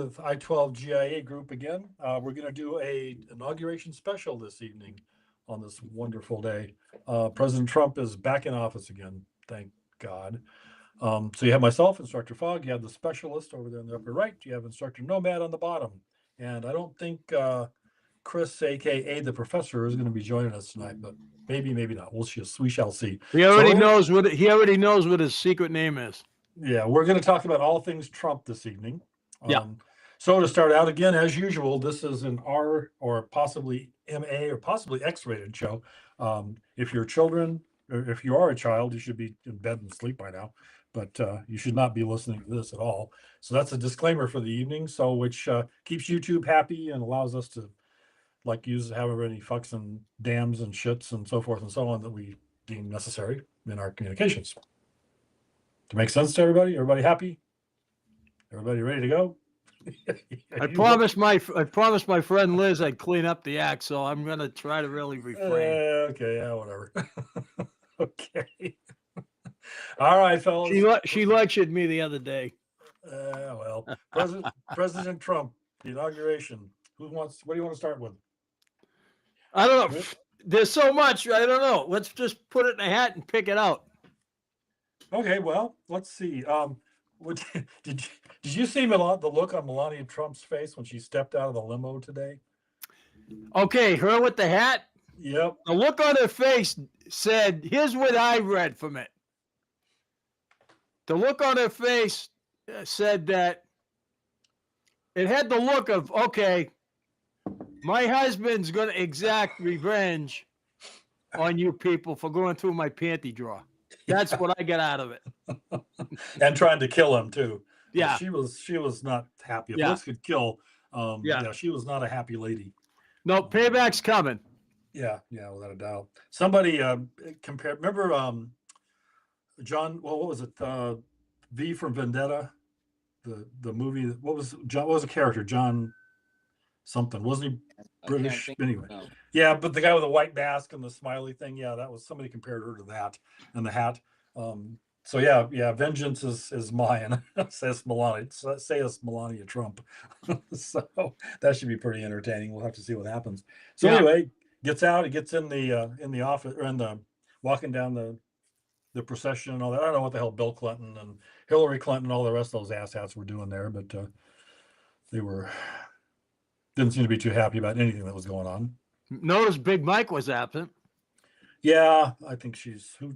with I-12 GIA Group again. We're going to do a inauguration special this evening on this wonderful day. President Trump is back in office again, thank God. So you have myself, Instructor Fogg. You have the specialist over there in the upper right. You have Instructor Nomad on the bottom. And I don't think Chris, aka the professor, is going to be joining us tonight, but maybe, maybe not. We shall see. He already knows what his secret name is. Yeah, we're going to talk about all things Trump this evening. Yeah. So to start out again, as usual, this is an R or possibly MA or possibly X-rated show. If you're children, or if you are a child, you should be in bed and sleep by now. But you should not be listening to this at all. So that's a disclaimer for the evening. So which keeps YouTube happy and allows us to use however many fucks and dams and shits and so forth and so on that we deem necessary in our communications. To make sense to everybody? Everybody happy? Everybody ready to go? I promised my friend Liz I'd clean up the act, so I'm gonna try to really refrain. Okay, yeah, whatever. Okay. All right, fellas. She lectured me the other day. Well, President Trump, the inauguration. What do you want to start with? I don't know. There's so much. I don't know. Let's just put it in a hat and pick it out. Okay, well, let's see. Did you see the look on Melania Trump's face when she stepped out of the limo today? Okay, her with the hat? Yep. The look on her face said, here's what I read from it. The look on her face said that it had the look of, okay, my husband's going to exact revenge on you people for going through my panty drawer. That's what I got out of it. And trying to kill him too. Yeah. She was not happy. If looks could kill, she was not a happy lady. No, payback's coming. Yeah, without a doubt. Somebody compared, remember John, well, what was it? V from Vendetta? The movie, what was the character? John something. Wasn't he British? Anyway. No. Yeah, but the guy with the white mask and the smiley thing, that was somebody compared her to that and the hat. So yeah, vengeance is mine, says Melania Trump. So that should be pretty entertaining. We'll have to see what happens. So anyway, gets out, he gets in the office or walking down the procession and all that. I don't know what the hell Bill Clinton and Hillary Clinton and all the rest of those asshats were doing there, but they didn't seem to be too happy about anything that was going on. Notice Big Mike was absent. Yeah, I think who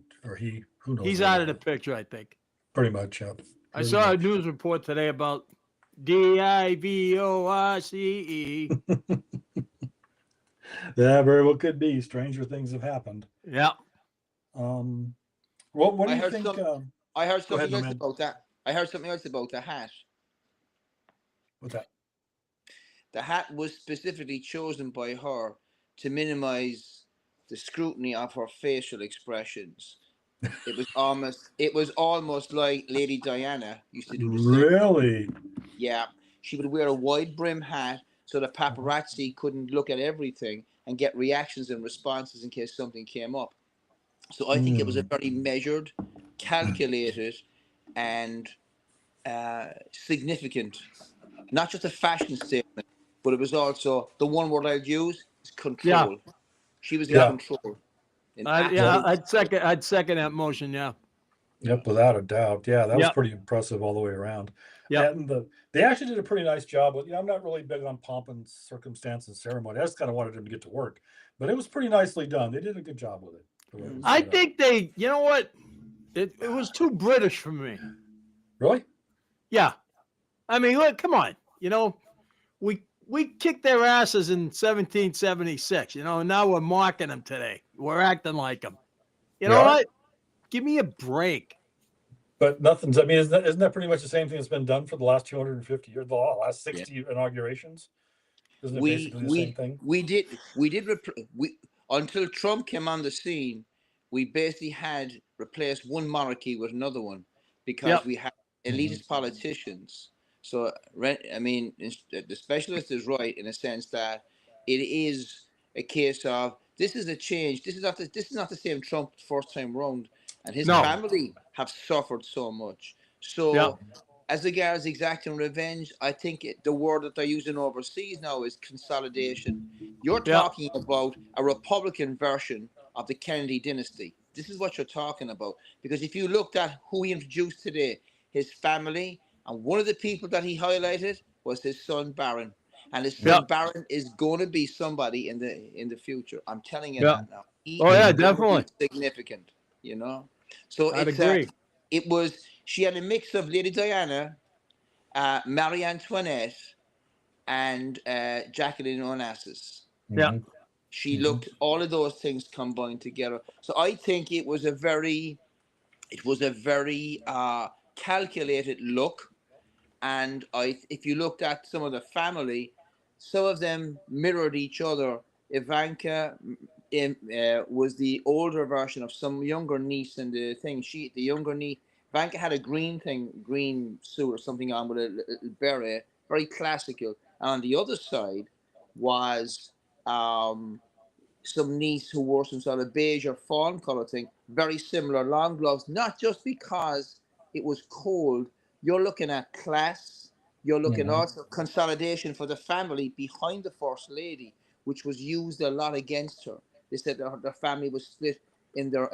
knows? He's out of the picture, I think. Pretty much, yeah. I saw a news report today about DIVORCE. Yeah, very well could be. Stranger things have happened. Yeah. What do you think? I heard something else about that. I heard something else about the hat. What's that? The hat was specifically chosen by her to minimize the scrutiny of her facial expressions. It was almost like Lady Diana used to do the same. Really? Yeah. She would wear a wide brim hat so the paparazzi couldn't look at everything and get reactions and responses in case something came up. So I think it was a very measured, calculated, and significant, not just a fashion statement, but it was also, the one word I'd use is control. Yeah. She was in control. I'd second that motion. Yeah. Yep, without a doubt. Yeah, that was pretty impressive all the way around. Yeah, and they actually did a pretty nice job with. I'm not really big on pomp and circumstance and ceremony. I just kind of wanted them to get to work, but it was pretty nicely done. They did a good job with it. I think they, you know what, it was too British for me. Really? Yeah. I mean, look, come on. We kicked their asses in 1776, and now we're mocking them today. We're acting like them. You know what? Give me a break. But nothing's, isn't that pretty much the same thing that's been done for the last 250 years, the last 60 inaugurations? Isn't it basically the same thing? Until Trump came on the scene, we basically had replaced one monarchy with another one because we had elitist politicians. So, the specialist is right in a sense that it is a case of this is a change. This is not the same Trump first time round, and his family have suffered so much. So, as regards exacting revenge, I think the word that they're using overseas now is consolidation. You're Yeah. talking about a Republican version of the Kennedy dynasty. This is what you're talking about. Because if you looked at who he introduced today, his family, and one of the people that he highlighted was his son Barron. And his son Yeah. Barron is going to be somebody in the future. I'm telling you Yeah. that now. He Oh, is yeah, going to definitely. be significant, you know. So I'd agree. it was, she had a mix of Lady Diana, Marie Antoinette, and Jacqueline Onassis. Yeah. She looked all of those things combined together. So I think it was a very calculated look. And if you looked at some of the family, some of them mirrored each other. Ivanka was the older version of some younger niece, and the younger niece, Ivanka had a green suit or something on with a little beret, very classical. And on the other side was some niece who wore some sort of beige or fawn color thing, very similar, long gloves, not just because it was cold. You're looking at class, you're looking also consolidation for the family behind the First Lady, which was used a lot against her. They said their family was split in their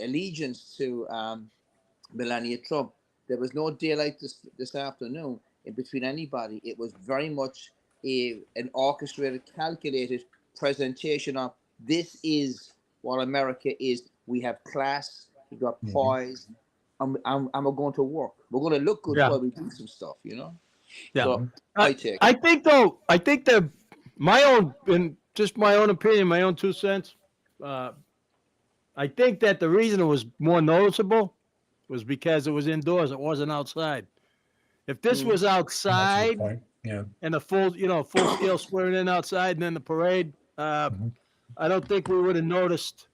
allegiance to Melania Trump. There was no daylight this afternoon in between anybody. It was very much an orchestrated, calculated presentation of this is what America is. We have class, we got poise, and we're going to work. We're going to look good Yeah. while we do some stuff, you know? Yeah. So I take I think that my own, in just my own opinion, my own 2 cents, I think that the reason it was more noticeable was because it was indoors. It wasn't outside. If this was That's a good outside point. Yeah. and a full scale swearing in outside and then the parade, I don't think we would have noticed.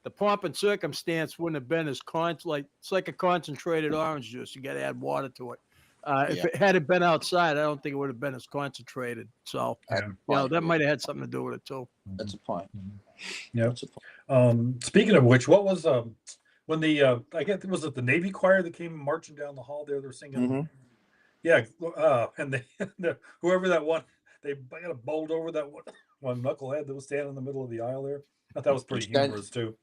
The pomp and circumstance wouldn't have been as it's like a concentrated orange juice. You got to add water to it. If it had been outside, I don't think it would have been as concentrated. So, Yeah. that might have had something to do with it too. That's a point. Yeah. That's a point. Speaking of which, what was when the I guess was it the Navy choir that came marching down the hall there? They're singing. Yeah, and whoever that one, they got a bowled over that one knucklehead that was standing in the middle of the aisle there. I thought that was pretty humorous too.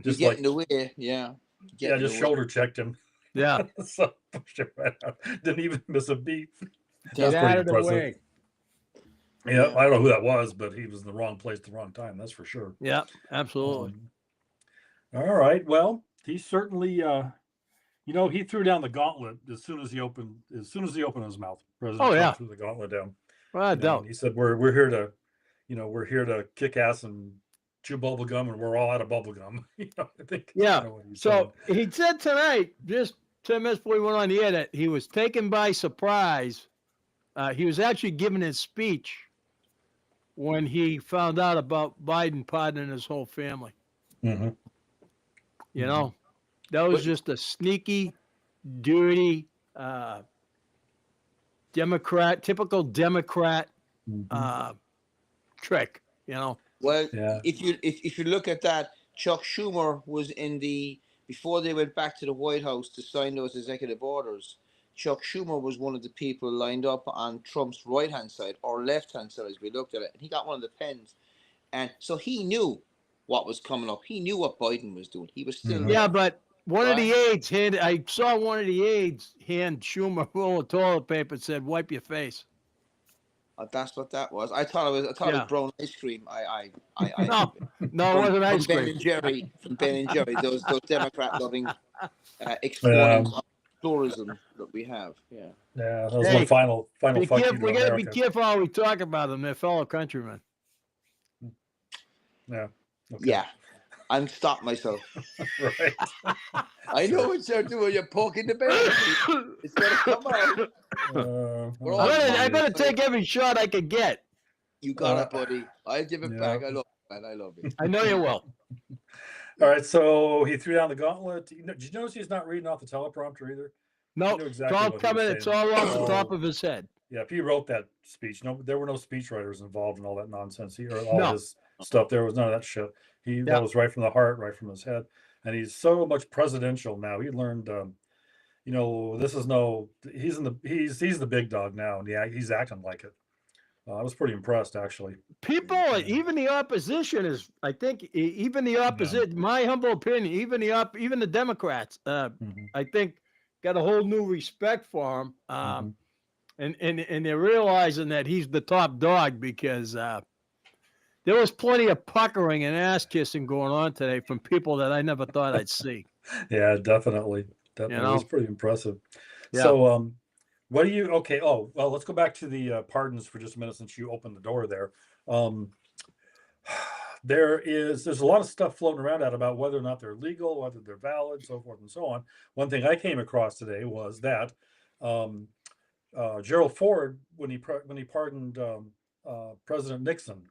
Just get in the way, yeah. Just shoulder checked him. Yeah. So pushed him right out. Didn't even miss a beat. Get out of the way. Yeah, I don't know who that was, but he was in the wrong place at the wrong time. That's for sure. Yeah, absolutely. All right. Well, he certainly, he threw down the gauntlet as soon as he opened his mouth. President Trump threw the gauntlet down. Well, I don't. He said, "We're here to, we're here to kick ass and chew bubble gum, and we're all out of bubble gum." I think. Yeah. So he said tonight, just 10 minutes before he went on the air, that he was taken by surprise. He was actually giving his speech when he found out about Biden pardoning his whole family. That was just a sneaky, dirty, typical Democrat trick. Well, if you look at that, Chuck Schumer was before they went back to the White House to sign those executive orders. Chuck Schumer was one of the people lined up on Trump's right-hand side or left-hand side as we looked at it. And he got one of the pens. And so he knew what was coming up. He knew what Biden was doing. He was still Yeah, but one of the aides I saw one of the aides hand Schumer a roll of toilet paper and said, "Wipe your face." That's what that was. I thought it was brown ice cream. No, it wasn't ice cream. From Ben and Jerry, those Democrat-loving exponents of tourism that we have. Yeah. Yeah, that was my final fuck you to America. We got to be careful how we talk about them. They're fellow countrymen. Yeah. Okay. Yeah. I'm stopped myself. Right. I know what you're doing. You're poking the bear. It's going to come out. I better take every shot I can get. You got it, buddy. I'll give it back. I love it, man. I love it. I know you will. All right, so he threw down the gauntlet. Did you notice he's not reading off the teleprompter either? No, exactly it's all coming. It's all off the top of his head. Yeah, if he wrote that speech, there were no speechwriters involved in all that nonsense. All his stuff. There was none of that shit. That was right from the heart, right from his head. And he's so much presidential now. He learned, you know, this is no, he's the big dog now, and yeah, he's acting like it. I was pretty impressed, actually. People, even the opposition is, I think, even the opposition, my humble opinion, even the Democrats, Mhm. I think, got a whole new respect for him. Mhm. And they're realizing that he's the top dog because there was plenty of puckering and ass kissing going on today from people that I never thought I'd see. Yeah, definitely. You Definitely. It was know, pretty impressive. yeah. So, what do you, okay. Oh, well, let's go back to the pardons for just a minute since you opened the door there. Um, there's a lot of stuff floating around out about whether or not they're legal, whether they're valid, so forth and so on. One thing I came across today was that um, Gerald Ford, when he pardoned President Nixon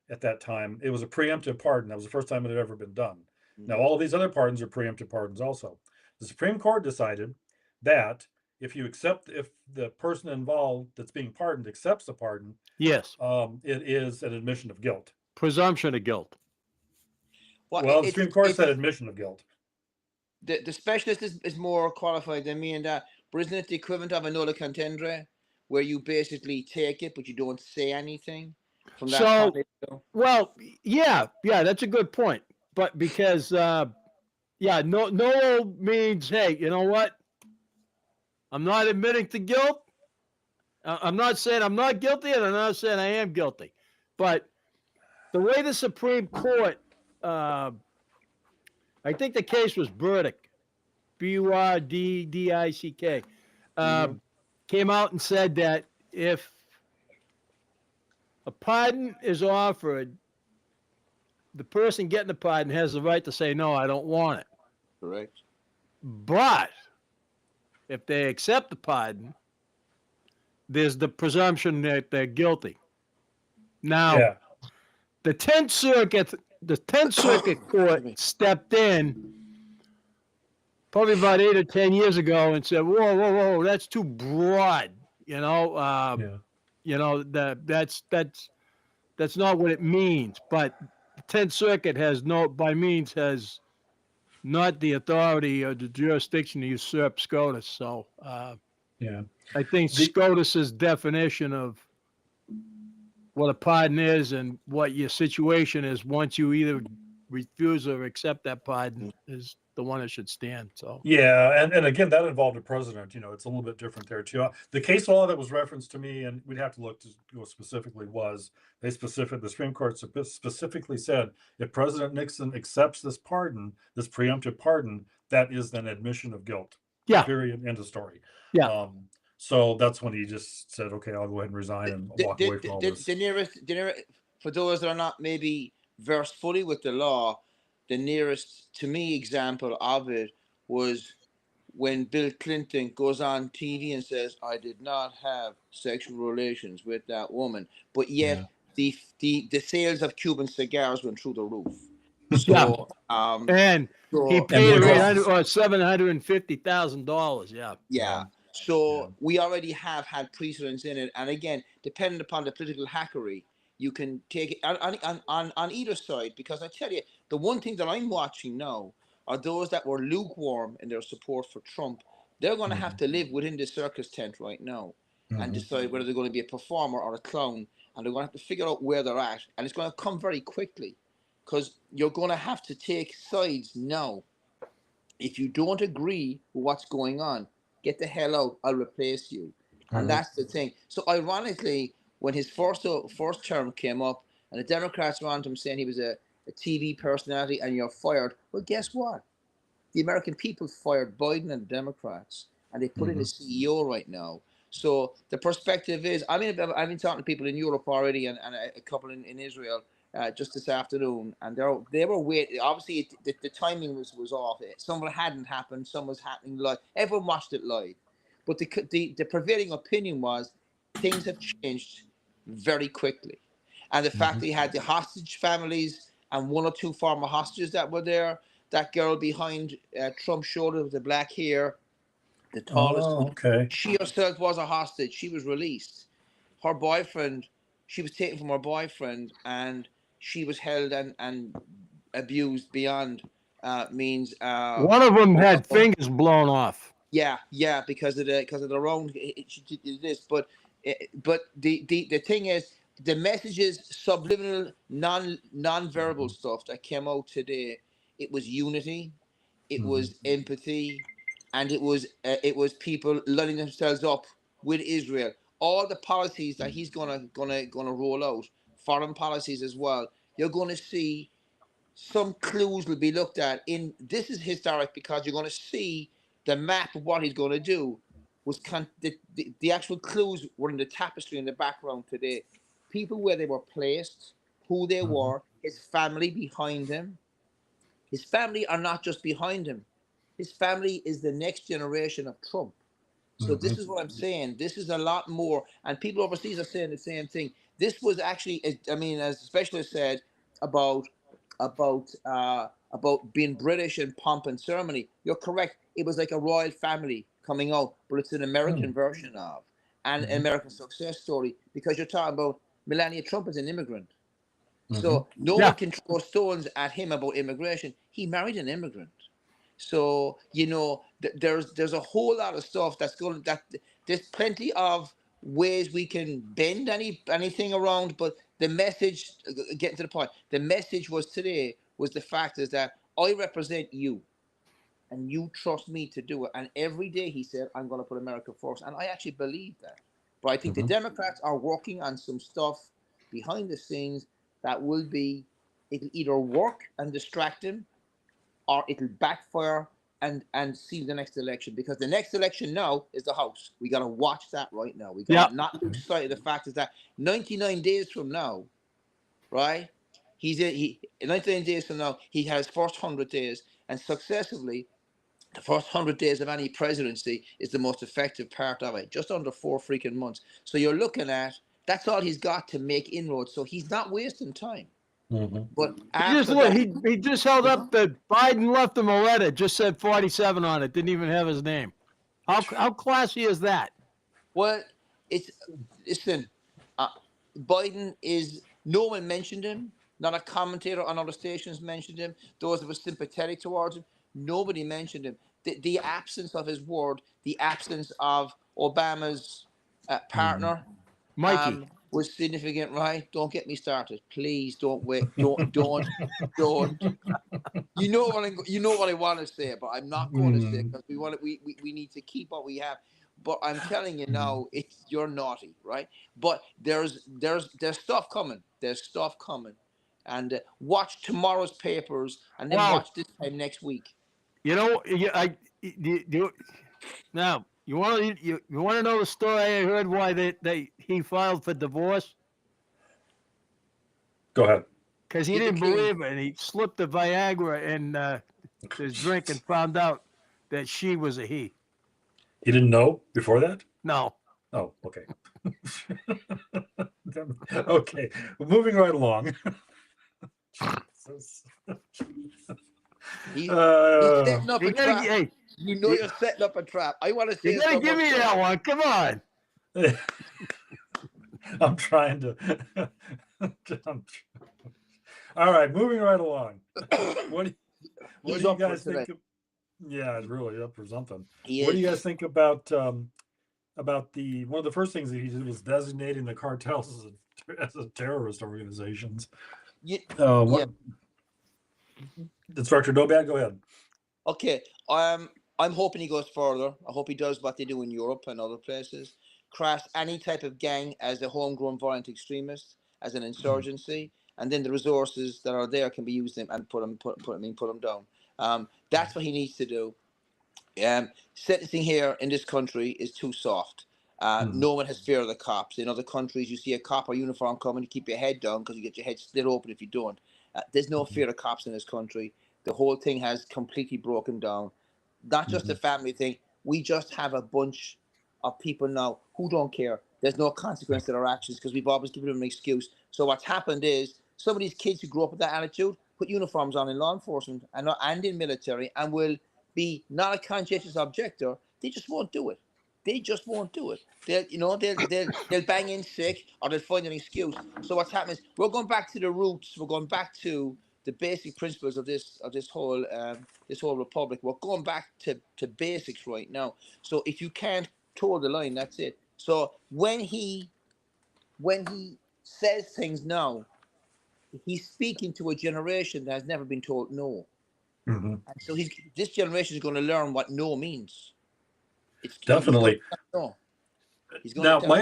at that time, it was a preemptive pardon. That was the first time it had ever been done. Now, all of these other pardons are preemptive pardons also. The Supreme Court decided that if the person involved that's being pardoned accepts the pardon, Yes. it is an admission of guilt. Presumption of guilt. Well, the Supreme Court said admission of guilt. The specialist is more qualified than me in that, but isn't it the equivalent of a nola contendere, where you basically take it but you don't say anything from that So, point of view? well, yeah, that's a good point. But because, no means, hey, you know what? I'm not admitting to guilt. I'm not saying I'm not guilty, and I'm not saying I am guilty. But the way the Supreme Court, I think the case was Burdick, Burddick, came out and said that if a pardon is offered, the person getting the pardon has the right to say, no, I don't want it. Correct. But if they accept the pardon, there's the presumption that they're guilty. Now, Yeah. the 10th Circuit Court stepped in probably about 8 or 10 years ago and said, whoa, that's too broad. Yeah. That's not what it means. But the 10th Circuit has not the authority or the jurisdiction to usurp SCOTUS. So Yeah. I think SCOTUS's definition of what a pardon is and what your situation is once you either refuse or accept that pardon is the one that should stand. So Yeah, and again, that involved a president. You know, it's a little bit different there too. The case law that was referenced to me, and we'd have to look to go specifically, was the Supreme Court specifically said if President Nixon accepts this pardon, this preemptive pardon, that is then admission of guilt. Yeah. Period. End of story. Yeah. So that's when he just said, okay, I'll go ahead and resign and walk away from all this. The nearest, for those that are not maybe versed fully with the law, the nearest to me example of it was when Bill Clinton goes on TV and says, I did not have sexual relations with that woman, but yet the sales of Cuban cigars went through the roof. So and he paid $750,000. Yeah. So we already have had precedents in it, and again, depending upon the political hackery, you can take it on either side. Because I tell you, the one thing that I'm watching now are those that were lukewarm in their support for Trump. They're going to have to live within the circus tent right now and decide whether they're going to be a performer or a clown, and they're going to have to figure out where they're at, and it's going to come very quickly, because you're going to have to take sides now. If you don't agree with what's going on, get the hell out. I'll replace you. And that's the thing. So ironically, when his first term came up and the Democrats were on him saying he was a TV personality and you're fired, well, guess what? The American people fired Biden and the Democrats, and they put in a CEO right now. So the perspective is, I've been talking to people in Europe already and a couple in Israel just this afternoon, and they were waiting. Obviously, the timing was off. Some of it hadn't happened, some was happening live. Everyone watched it live, but the prevailing opinion was things have changed very quickly, and the fact that you had the hostage families and one or two former hostages that were there. That girl behind Trump's shoulder with the black hair, the tallest. Oh, okay. She herself was a hostage. She was released. Her boyfriend, she was taken from her boyfriend, and she was held and abused beyond means. One of them had fingers blown off. Yeah, because of their own this, but the thing is, the messages, subliminal, non-verbal stuff that came out today, it was unity, it was empathy, and it was people lining themselves up with Israel. All the policies that he's gonna roll out, foreign policies as well. You're gonna see some clues will be looked at. In this is historic because you're going to see the map of what he's going to do. The actual clues were in the tapestry in the background today. People where they were placed, who they were, his family behind him. His family are not just behind him. His family is the next generation of Trump. So this is what I'm saying. This is a lot more, and people overseas are saying the same thing. This was actually, I mean, as the specialist said about about being British and pomp and ceremony. You're correct. It was like a royal family coming out, but it's an American version of an American success story because you're talking about Melania Trump as an immigrant. So no one can throw stones at him about immigration. He married an immigrant. So you know, there's a whole lot of stuff that's going that there's plenty of ways we can bend anything around, but the message, getting to the point, the message was today was the fact is that I represent you, and you trust me to do it. And every day he said, I'm going to put America first, and I actually believe that. But I think the Democrats are working on some stuff behind the scenes that will be, it'll either work and distract him, or it'll backfire and seal the next election, because the next election now is the House. We got to watch that right now. We got to not lose sight of the fact is that 99 days from now, right? In 99 days from now, he has first 100 days, and successively, the first 100 days of any presidency is the most effective part of it, just under 4 freaking months. So you're looking at, that's all he's got to make inroads. So he's not wasting time. But after he just held up the Biden left him a letter, just said 47 on it, didn't even have his name. How classy is that? Well, listen, Biden is, no one mentioned him. Not a commentator on other stations mentioned him. Those that were sympathetic towards him, nobody mentioned him. The absence of his word, the absence of Obama's partner, Mikey. was significant, right? Don't get me started, please. Don't wait. Don't. You know what I want to say, but I'm not going to say because we need to keep what we have. But I'm telling you now, you're naughty, right? But there's stuff coming. There's stuff coming, and watch tomorrow's papers, and then watch this time next week. You know, now you want to know the story I heard why he filed for divorce? Go ahead. Because he didn't believe it, and he slipped the Viagra in his drink and found out that she was a he. He didn't know before that? No. Oh, okay. Okay, moving right along. He's setting up a trap. Hey, you're setting up a trap. I want to say. You gotta give me that one. Come on. I'm trying to. All right, moving right along. What do you guys think? Yeah, it's really up for something. What do you guys think about one of the first things that he did was designating the cartels as a terrorist organizations? Instructor Dobad, go ahead. Okay, I'm hoping he goes further. I hope he does what they do in Europe and other places. Crash any type of gang as a homegrown violent extremist, as an insurgency, and then the resources that are there can be used and put them down. That's what he needs to do. Sentencing here in this country is too soft. No one has fear of the cops. In other countries, you see a cop or uniform coming, you keep your head down because you get your head split open if you don't. There's no fear of cops in this country. The whole thing has completely broken down. Not just a family thing. We just have a bunch of people now who don't care. There's no consequence to their actions because we've always given them an excuse. So what's happened is some of these kids who grew up with that attitude put uniforms on in law enforcement and in military and will be not a conscientious objector. They just won't do it. They just won't do it. They'll bang in sick or they'll find an excuse. So what's happening is we're going back to the roots. We're going back to the basic principles of this whole republic. We're going back to basics right now. So if you can't toe the line, that's it. So when he says things now, he's speaking to a generation that has never been told no. Mhm. And so this generation is going to learn what no means. Definitely. No. He's going Now, to tell.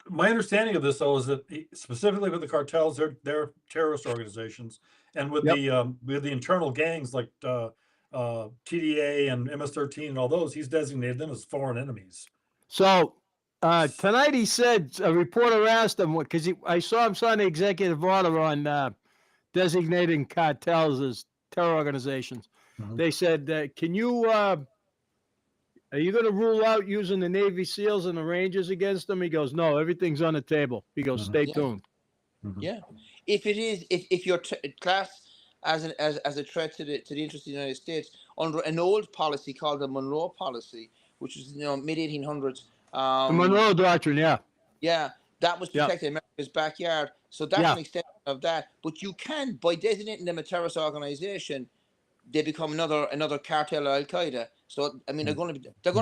my understanding of this though is that specifically with the cartels, they're terrorist organizations, and with Yep. the internal gangs like TDA and MS-13 and all those, he's designated them as foreign enemies. So tonight he said a reporter asked him because I saw him sign an executive order on designating cartels as terror organizations. Mhm. They said, "Can you? Are you going to rule out using the Navy SEALs and the Rangers against them?" He goes, "No, everything's on the table." He goes, Mhm. "Stay Yeah. tuned." Mhm. Yeah, if it is, if you're classed as a threat to the interest of the United States under an old policy called the Monroe policy, which was mid 1800s. The Monroe Doctrine, yeah, Yeah, that was yeah, protecting America's backyard. So that's yeah. an extension of that. But you can, by designating them a terrorist organization, they become another cartel of Al Qaeda. So I mean, they're going to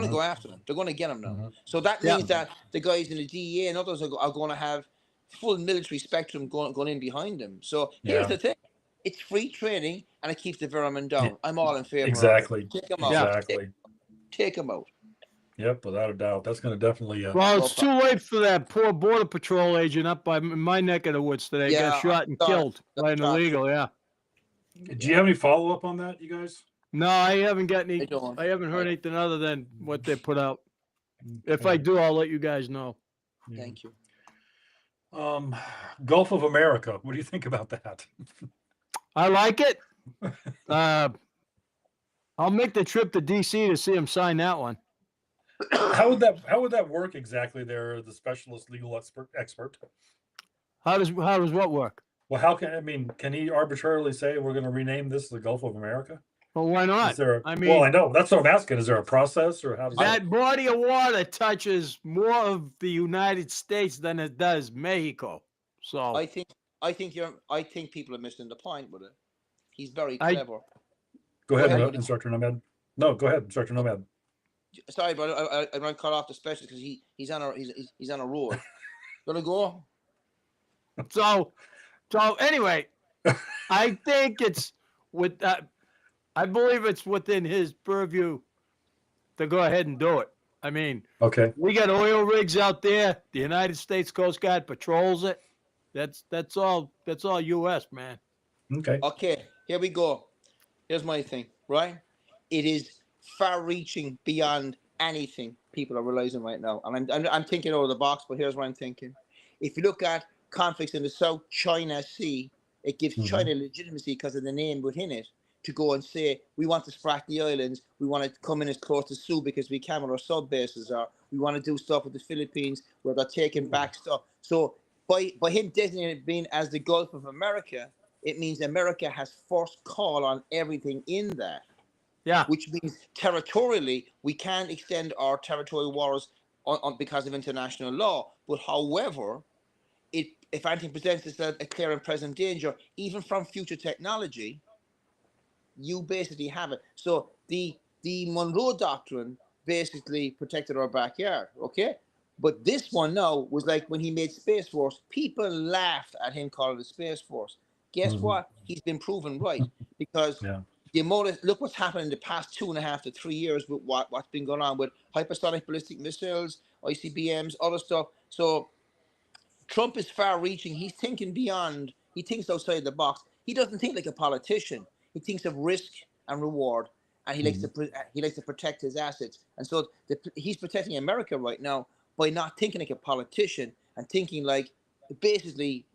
go after them. They're going to get them now. Mhm. So that Yeah. means that the guys in the DEA and others are going to have full military spectrum going in behind them. So here's Yeah. the thing: it's free training and it keeps the vermin down. I'm all in favor Exactly. of it. Take them out. Yeah. Exactly. Take them out. Yep, without a doubt. That's going to definitely. Well, No it's too late for that poor border patrol agent up by my neck of the woods today. Yeah, Got shot and sorry. killed by an Got shot. illegal. Yeah. Do you have any follow up on that, you guys? No, I haven't got any. I don't. I haven't heard anything other than what they put out. If Okay. I do, I'll let you guys know. Yeah. Thank you. Gulf of America. What do you think about that? I like it. I'll make the trip to DC to see him sign that one. How would that work exactly? There, the specialist legal expert. How does what work? Well, can he arbitrarily say we're going to rename this the Gulf of America? Well, why not? Is there? I mean, well, I know that's what I'm asking. Is there a process, or how does that body of water touches more of the United States than it does Mexico. So I think people are missing the point with it. He's very clever. Go ahead, ahead. Instructor Nomad. No, go ahead, Instructor Nomad. Sorry, but I'm going to cut off the specialist because he's on a roll. Gonna go. So anyway, I think it's with that. I believe it's within his purview to go ahead and do it. I mean, Okay. we got oil rigs out there. The United States Coast Guard patrols it. That's all U.S., man. Okay. Okay, here we go. Here's my thing, right? It is far-reaching beyond anything people are realizing right now, and I'm thinking out of the box. But here's what I'm thinking: if you look at conflicts in the South China Sea, it gives China legitimacy because of the name within it to go and say, we want to sprack the islands, we want to come in as close to Sue because we can, where our sub bases are, we want to do stuff with the Philippines where they're taking back stuff. So by him designating it being as the Gulf of America, it means America has first call on everything in that. Yeah. Which means territorially, we can't extend our territorial waters on because of international law. But however, if anything presents itself a clear and present danger, even from future technology, you basically have it. So the Monroe Doctrine basically protected our backyard, okay? But this one now was like when he made Space Force, people laughed at him calling it Space Force. Guess what? He's been proven right because look what's happened in the past 2.5 to 3 years with what's been going on with hypersonic ballistic missiles, ICBMs, other stuff. So Trump is far-reaching. He's thinking beyond. He thinks outside the box. He doesn't think like a politician. He thinks of risk and reward, and he likes to protect his assets. And so he's protecting America right now by not thinking like a politician and thinking like basically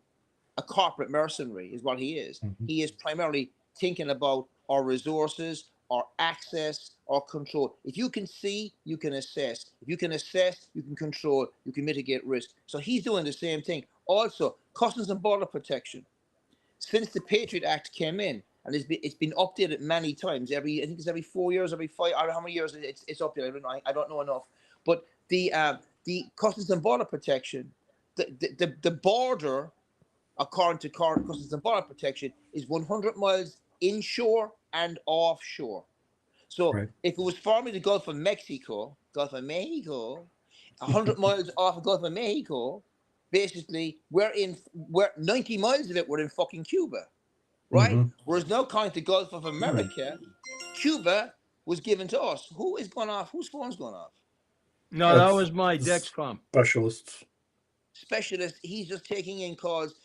a corporate mercenary is what he is. He is primarily thinking about our resources, our access, our control. If you can see, you can assess. If you can assess, you can control, you can mitigate risk. So he's doing the same thing. Also, Customs and Border Protection. Since the Patriot Act came in, and it's been updated many times. I think it's every 4 years, every 5. I don't know how many years it's updated. I don't know enough. But the Customs and Border Protection, the border according to Customs and Border Protection, is 100 miles inshore and offshore. So Right. if it was formerly the Gulf of Mexico, 100 miles off the Gulf of Mexico, basically we're 90 miles of it, we're in fucking Cuba, right? Mhm. Whereas now, according to the Gulf of America, Cuba was given to us. Who is going off? Whose phone's going off? No, that That's was my the Dexcom. specialists. Specialist. He's just taking in calls.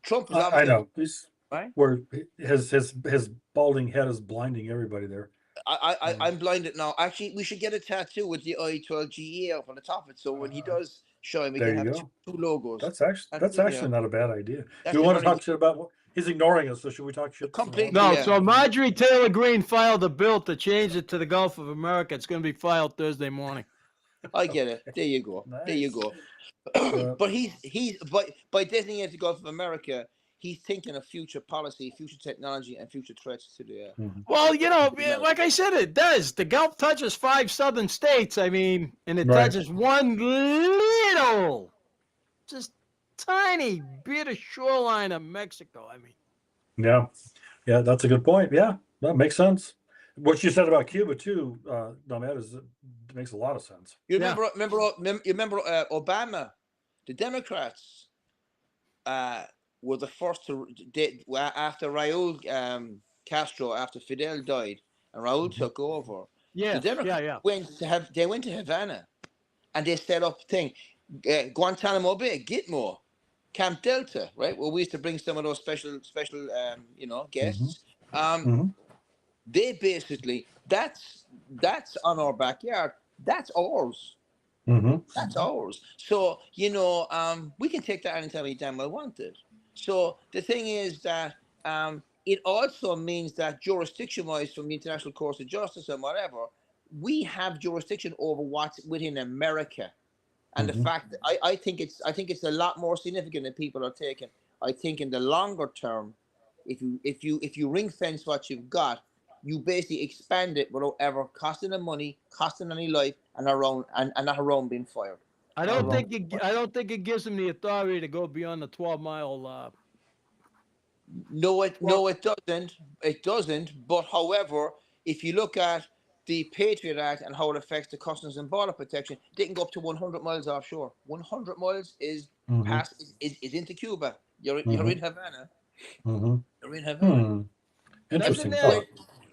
Trump is I obviously know. He's right. where his balding head is blinding everybody there. I'm blinded now. Actually, we should get a tattoo with the I-12 GE up on the top of it. So when he does show him, we There can you have go. two logos. That's actually not a bad idea. Do That's we want to very talk shit about? He's ignoring us, so should we talk shit? Completely. No, Yeah. so Marjorie Taylor Greene filed a bill to change it to the Gulf of America. It's going to be filed Thursday morning. I get it. There you go. Nice. There you go. Yeah. But he's by designating the Gulf of America, he's thinking of future policy, future technology, and future threats to the. Well, you know, like I said, it does. The Gulf touches 5 southern states. I mean, and it Right. touches one little, just tiny bit of shoreline of Mexico. I mean, Yeah, that's a good point. Yeah, that makes sense. What you said about Cuba too, Nomad, it makes a lot of sense. You Yeah. remember Obama, the Democrats, were the first to after Raul Castro, after Fidel died, and Raul took over. yeah, The Democrats went to Havana, and they set up thing, Guantanamo Bay, Gitmo, Camp Delta, right? Where we used to bring some of those special guests. Mhm. They basically that's on our backyard. That's ours. Mhm. That's ours. So we can take that anytime we damn well want it. So the thing is that it also means that jurisdiction-wise, from the International Court of Justice and whatever, we have jurisdiction over what's within America. And the fact that I think it's a lot more significant than people are taking. I think in the longer term, if you ring fence what you've got, you basically expand it without ever costing them money, costing any life, and not around being fired. I don't think it gives them the authority to go beyond the 12-mile. No, it doesn't. It doesn't. But however, if you look at the Patriot Act and how it affects the Customs and Border Protection, they can go up to 100 miles offshore. 100 miles is past is into Cuba. You're in Havana. You're in Havana. Interesting Doesn't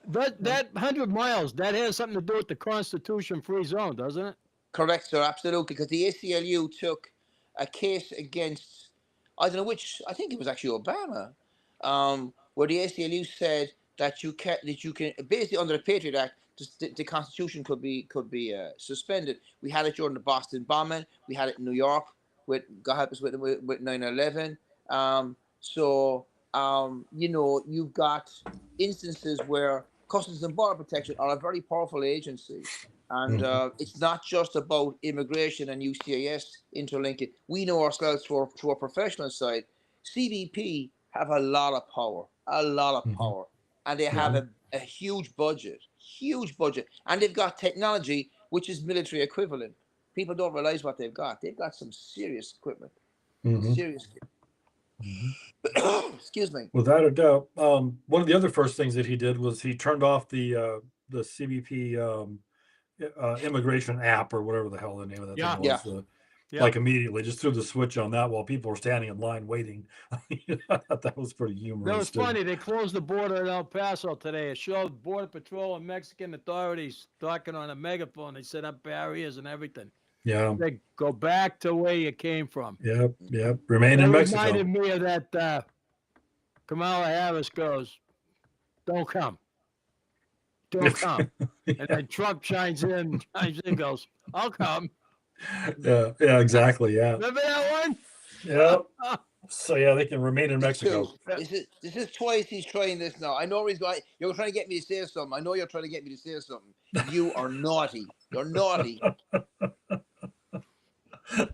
thought. that 100 miles, that has something to do with the Constitution-free zone, doesn't it? Correct, sir. Absolutely. Because the ACLU took a case against, I don't know which, I think it was actually Obama, where the ACLU said that you can basically under the Patriot Act, the Constitution could be suspended. We had it during the Boston bombing. We had it in New York with God help us with 9/11. You've got instances where Customs and Border Protection are a very powerful agency. And it's not just about immigration and UCIS interlinking. We know ourselves through our professional side. CBP have a lot of power, and they have a huge budget, and they've got technology which is military equivalent. People don't realize what they've got. They've got some serious equipment, serious. Excuse me. Without a doubt. One of the other first things that he did was he turned off the CBP immigration app or whatever the hell the name of that thing was. Like immediately, just threw the switch on that while people were standing in line waiting. I thought that was pretty humorous. That was funny. They closed the border in El Paso today. It showed Border Patrol and Mexican authorities talking on a megaphone. They set up barriers and everything. Yeah. They go back to where you came from. Yep. Remain in Mexico. Reminded me of that. Kamala Harris goes, "Don't come, don't come," and then Trump chimes in, goes, "I'll come." Yeah, exactly. Yeah. Remember that one? Yeah. So yeah, they can remain in Mexico. This is twice he's trying this now. I know you're trying to get me to say something. I know you're trying to get me to say something. You are naughty. You're naughty.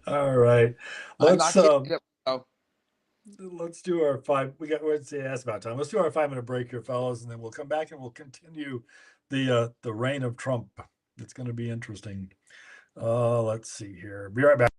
All right. Let's do our 5. That's about time. Let's do our 5-minute break here, fellas, and then we'll come back and we'll continue the reign of Trump. It's going to be interesting. Let's see here. Be right back.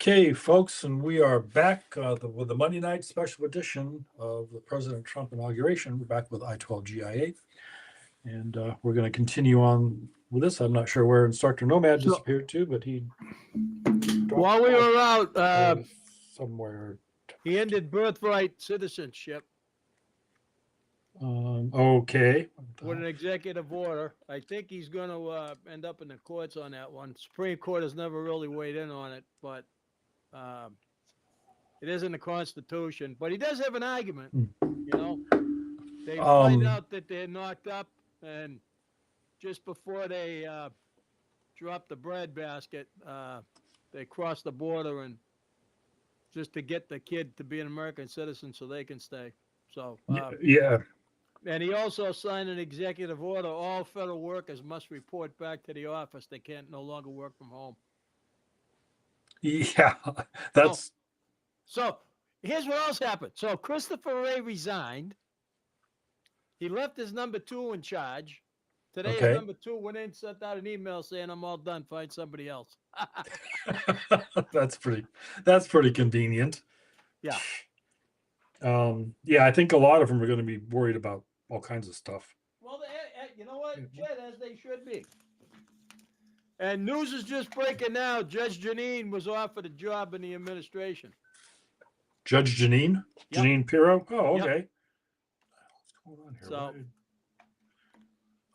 Okay, folks, and we are back with the Monday night special edition of the President Trump inauguration. We're back with I-12GIA, and we're going to continue on with this. I'm not sure where Instructor Nomad So- disappeared to, but he dropped While we were out, somewhere. he ended birthright citizenship Okay. with an executive order. I think he's going to end up in the courts on that one. Supreme Court has never really weighed in on it, but it is in the Constitution. But he does have an argument, you know. They find out that they're knocked up, and just before they drop the bread basket, they cross the border and just to get the kid to be an American citizen so they can stay. So yeah. And he also signed an executive order. All federal workers must report back to the office. They can't no longer work from home. Yeah, that's. So here's what else happened. So Christopher Wray resigned. He left his number 2 in charge. Today, Okay. his number 2 went in, sent out an email saying, "I'm all done. Find somebody else." That's pretty convenient. Yeah. Yeah, I think a lot of them are going to be worried about all kinds of stuff. Well, you know what, Jed, as they should be. And news is just breaking now. Judge Janine was offered a job in the administration. Judge Janine? Yep. Janine Pirro? Oh, Yep. okay. What's going on here?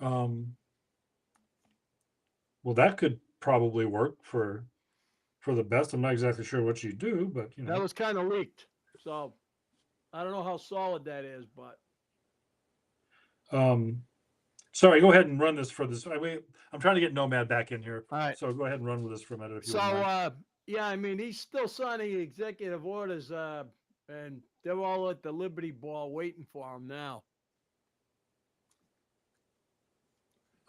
So, well, that could probably work for the best. I'm not exactly sure what you do, but you know. that was kind of leaked. So I don't know how solid that is, but sorry, go ahead and run this for this. I'm trying to get Nomad back in here. all right. So go ahead and run with this for a minute if you So wouldn't mind. yeah, I mean, he's still signing executive orders, and they're all at the Liberty Ball waiting for him now.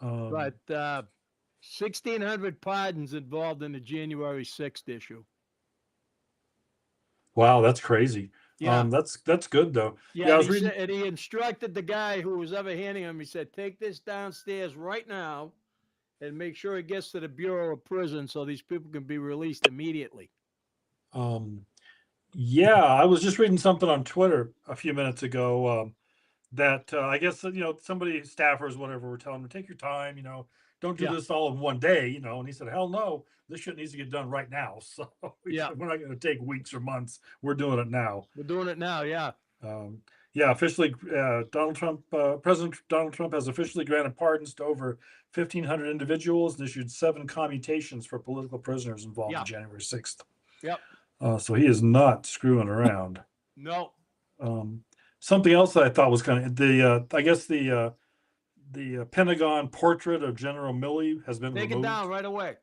But 1,600 pardons involved in the January 6th issue. Wow, that's crazy. Yeah. That's good though. Yeah, I was and reading. and he instructed the guy who was ever handing him, he said, "Take this downstairs right now and make sure it gets to the Bureau of Prison so these people can be released immediately." Yeah, I was just reading something on Twitter a few minutes ago that I guess somebody staffers whatever were telling him to take your time, don't do Yeah. this all in one day, and he said, hell no, this shit needs to get done right now. So Yeah. we're not going to take weeks or months. We're doing it now. We're doing it now, yeah. Yeah, officially, President Donald Trump has officially granted pardons to over 1,500 individuals and issued 7 commutations for political prisoners involved Yeah. in January 6th. Yep. So he is not screwing around. No. Something else that I thought was kind of I guess the Pentagon portrait of General Milley has been Take it removed. down right away.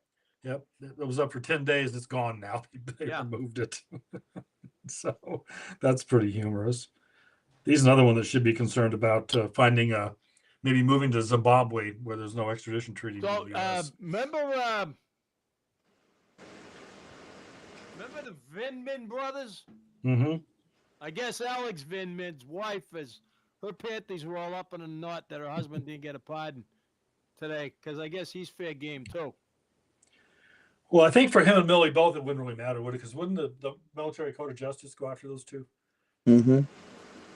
Yep, it was up for 10 days. It's gone now. They Yeah. removed it. So that's pretty humorous. He's another one that should be concerned about finding maybe moving to Zimbabwe where there's no extradition treaty. So with the US. remember the Vindman brothers? Mm-hmm. I guess Alex Vindman's wife her panties were all up in a knot that her husband didn't get a pardon today, because I guess he's fair game too. Well, I think for him and Milley both, it wouldn't really matter, would it? Because wouldn't the military code of justice go after those two? Mm-hmm.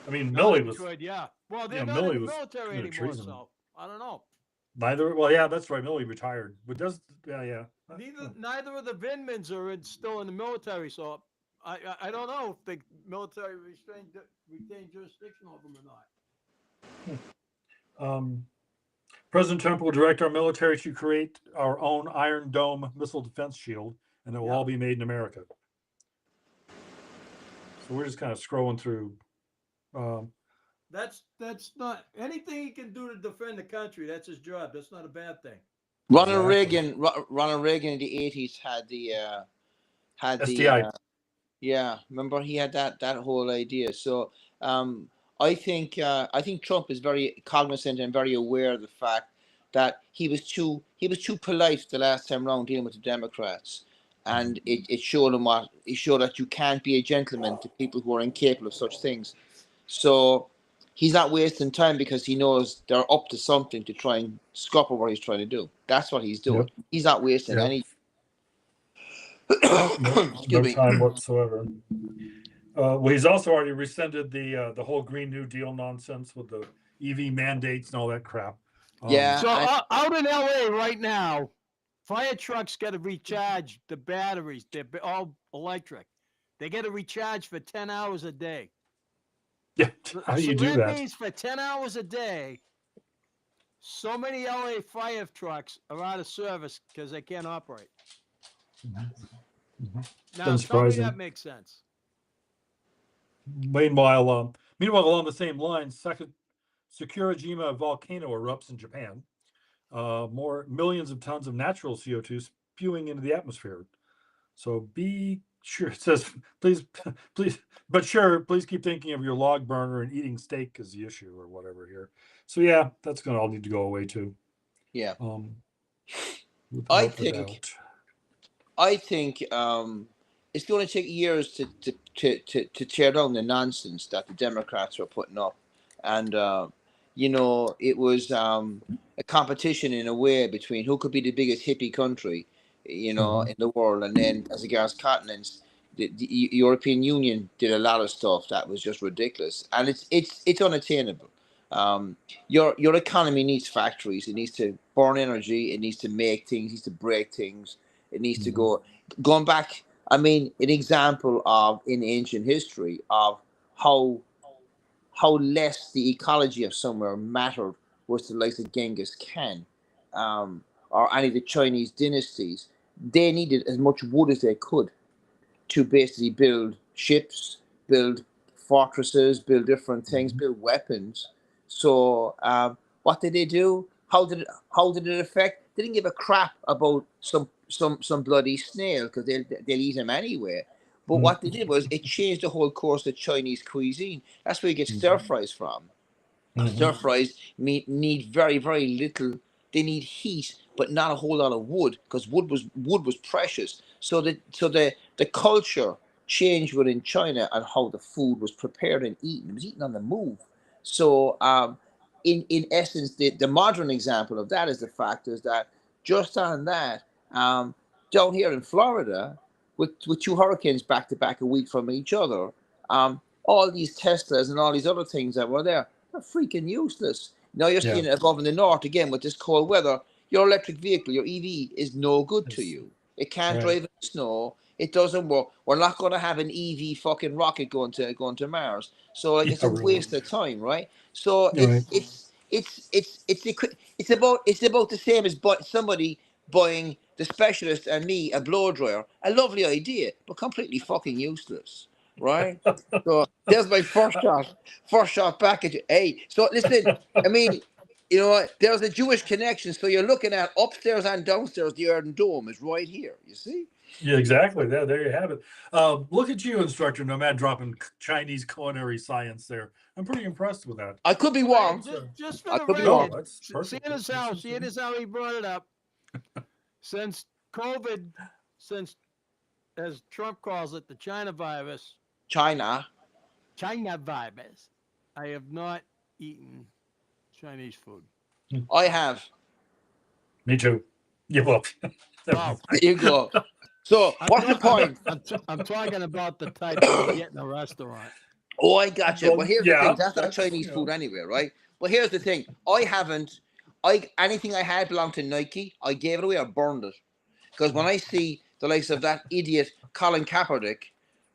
I mean, No, Milley was Detroit, yeah. Well, they're yeah, not Milley in the was military committed anymore, treason. so I don't know. neither. Well, yeah, that's right. Milley retired, but yeah. Neither of the Vindmans are still in the military, so I don't know if the military retain jurisdiction over them or not. President Trump will direct our military to create our own Iron Dome missile defense shield, and it will all be made in America. So we're just kind of scrolling through. That's not anything he can do to defend the country. That's his job. That's not a bad thing. Ronald Exactly. Reagan in the 80s had the SDI. yeah, remember he had that whole idea. So I think Trump is very cognizant and very aware of the fact that he was too polite the last time around dealing with the Democrats, and it showed him that you can't be a gentleman to people who are incapable of such things. So he's not wasting time because he knows they're up to something to try and scupper what he's trying to do. That's what he's doing. Yep. He's not wasting Yep. any. Excuse no me. time whatsoever. Well, he's also already rescinded the whole Green New Deal nonsense with the EV mandates and all that crap. Yeah. So out in LA right now, fire trucks got to recharge the batteries. They're all electric. They get to recharge for 10 hours a day. Yeah, how do you do that that? means for 10 hours a day, so many LA fire trucks are out of service because they can't operate. Mhm. Now, Doesn't tell me surprise that me. makes sense. Meanwhile, along the same lines, Sakurajima volcano erupts in Japan. More millions of tons of natural CO2 spewing into the atmosphere. So be sure, it says, please, please keep thinking of your log burner and eating steak as the issue or whatever here. So yeah, that's going to all need to go away too. Yeah. Without a think doubt. I think it's going to take years to tear down the nonsense that the Democrats are putting up, and it was a competition in a way between who could be the biggest hippie country, Mhm. in the world, and then as regards continents, the European Union did a lot of stuff that was just ridiculous, and it's unattainable. Your economy needs factories. It needs to burn energy. It needs to make things. It needs to break things. It needs to going back. I mean, an example of in ancient history of how less the ecology of somewhere mattered was the likes of Genghis Khan, or any of the Chinese dynasties. They needed as much wood as they could to basically build ships, build fortresses, build different things, Mhm. build weapons. So what did they do? How did it affect? They didn't give a crap about some bloody snail because they'll eat them anyway. But what they did was it changed the whole course of Chinese cuisine. That's where you get stir fries from. Stir fries need very very little. They need heat, but not a whole lot of wood because wood was precious. So the culture changed within China and how the food was prepared and eaten. It was eaten on the move. So in essence, the modern example of that is the fact is that just on that down here in Florida with two hurricanes back to back a week from each other, all these Teslas and all these other things that were there are freaking useless. Now you're Yeah. seeing it above in the north again with this cold weather. Your electric vehicle, your EV, is no good to It's- you. It can't right. drive in the snow. It doesn't work. We're not going to have an EV fucking rocket going to Mars. So like Yeah, it's a really. waste of time, right? So You're right. it's about the same as somebody buying the specialist and me a blow dryer. A lovely idea, but completely fucking useless, right? So there's my first shot back at you. Hey, so listen, I mean, you know what? There's a Jewish connection, so you're looking at upstairs and downstairs. The Earthen Dome is right here. You see? Yeah, exactly. There you have it. Look at you, instructor Nomad, dropping Chinese culinary science there. I'm pretty impressed with that. I could be Hey, wrong. just for I the could be No, wrong. record, that's perfect. seeing as how he brought it up, since COVID, since as Trump calls it, the China virus, China. I have not eaten Chinese food. I have. Me too. Yeah, well, Wow. There you go. So what's the point? I'm talking about the type that you get in a restaurant. Oh, I got you. well, But here's the thing. yeah, That's not Chinese food anyway, right? But here's the thing. I haven't. Anything I had belonged to Nike. I gave it away or burned it. Because when I see the likes of that idiot Colin Kaepernick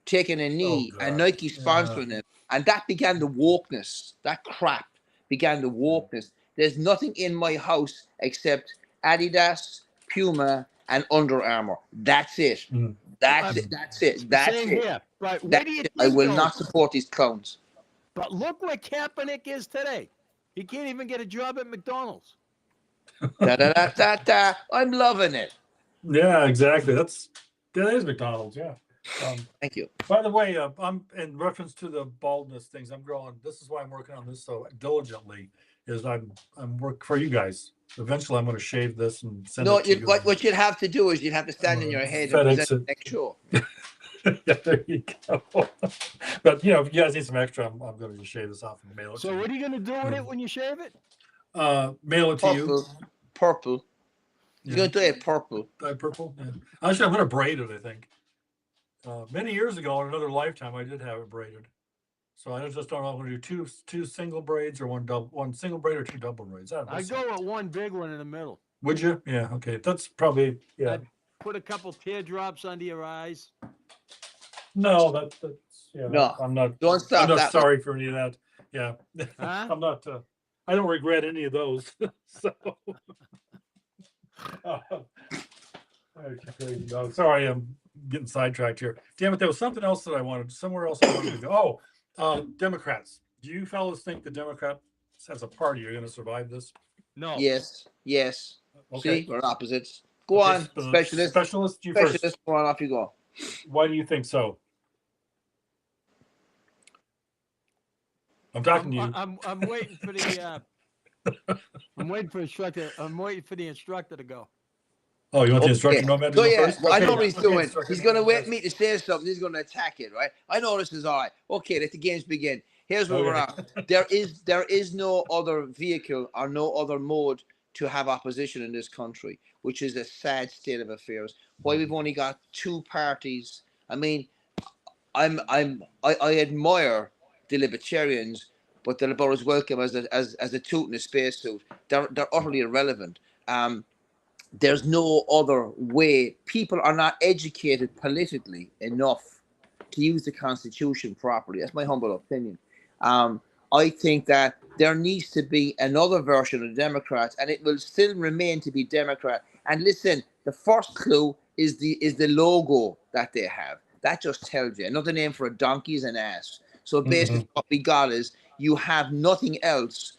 taking a Oh knee and God. Nike Yeah. sponsoring him, and that began the wokeness. That crap began the wokeness. There's nothing in my house except Adidas, Puma, and Under Armour. That's it. Mm. That's it. That's it. That's Same it. here. But where That's do you it. I think will though? not support these clowns. But look where Kaepernick is today. He can't even get a job at McDonald's. Da da da da da. I'm loving it. Yeah, exactly. That is McDonald's. Yeah. Thank you. By the way, I'm in reference to the baldness things. I'm growing. This is why I'm working on this so diligently. Is I'm work for you guys. Eventually, I'm going to shave this and send No, it to you. what you'd have to do is you'd have to stand in your head and present FedEx the it. next show. Yeah, there you go. But if you guys need some extra, I'm going to just shave this off and mail it to So you. what are you going to do with it when you shave it? Mail it to you. Purple. He's going to dye it purple. Dye purple. Yeah. Actually, I'm going to braid it. I think. Many years ago, in another lifetime, I did have it braided. So I just don't know if I'm going to do two single braids or one single braid or two double braids. I'd go with one big one in the middle. Would you? Yeah. Okay. That's probably I'd put a couple teardrops under your eyes. No, that's yeah. No, I'm not. Don't stop I'm not that. sorry for any of that. Yeah. Huh? I'm not. I don't regret any of those. So. No, sorry, I'm getting sidetracked here. Damn it! There was something else that I wanted. Somewhere else I wanted to go. Oh, Democrats. Do you fellows think the Democrats as a party are going to survive this? No. Yes. Okay. See, we're opposites. Go on, specialist. Specialist, you first. Go on, off you go. Why do you think so? I'm talking to you. I'm waiting for the. I'm waiting for instructor. I'm waiting for the instructor to go. Oh, you want the instructor nomad to So go yeah, first? I know Okay. what he's doing. Instructor He's going to nomad wait first. me to say something. He's going to attack it, right? I know this is all right. Okay, let the games begin. Here's where we're at. There is no other vehicle or no other mode to have opposition in this country, which is a sad state of affairs. Why we've only got two parties. I mean, I admire the libertarians, but they're about as welcome as a toot in a spacesuit. They're utterly irrelevant. There's no other way. People are not educated politically enough to use the Constitution properly. That's my humble opinion. I think that there needs to be another version of the Democrats, and it will still remain to be Democrat. And listen, the first clue is the logo that they have. That just tells you. Another name for a donkey is an ass. So basically what we got is you have nothing else.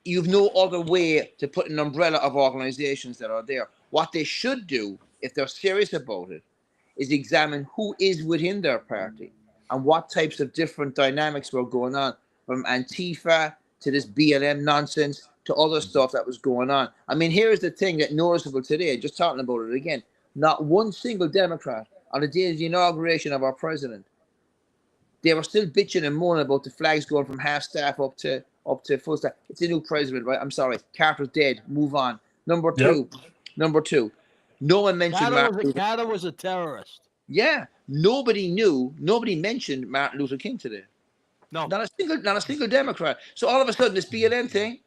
You've no other way to put an umbrella of organizations that are there. What they should do, if they're serious about it, is examine who is within their party and what types of different dynamics were going on, from Antifa to this BLM nonsense to other stuff that was going on. I mean, here's the thing that noticeable today, just talking about it again, not one single Democrat on the day of the inauguration of our president, they were still bitching and moaning about the flags going from half staff up to full staff. It's a new president, right? I'm sorry. Carter's dead. Move on. Number two. No one mentioned Martin Luther King. Carter was a terrorist. Yeah. Nobody mentioned Martin Luther King today. No. Not a single Democrat. So all of a sudden this BLM thing,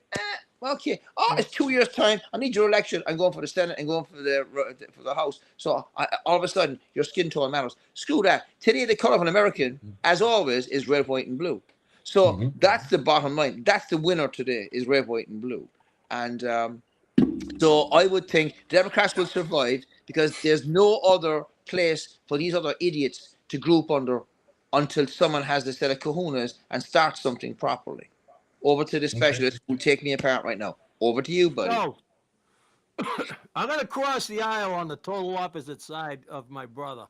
okay. Oh, it's 2 years' time. I need your election. I'm going for the Senate and going for the House. So all of a sudden, your skin tone matters. Screw that. Today, the color of an American, as always, is red, white, and blue. So that's the bottom line. That's the winner today, is red, white, and blue. And so I would think Democrats will survive because there's no other place for these other idiots to group under until someone has the set of kahunas and starts something properly. Over to the specialist who take me apart right now. Over to you, buddy. So, I'm going to cross the aisle on the total opposite side of my brother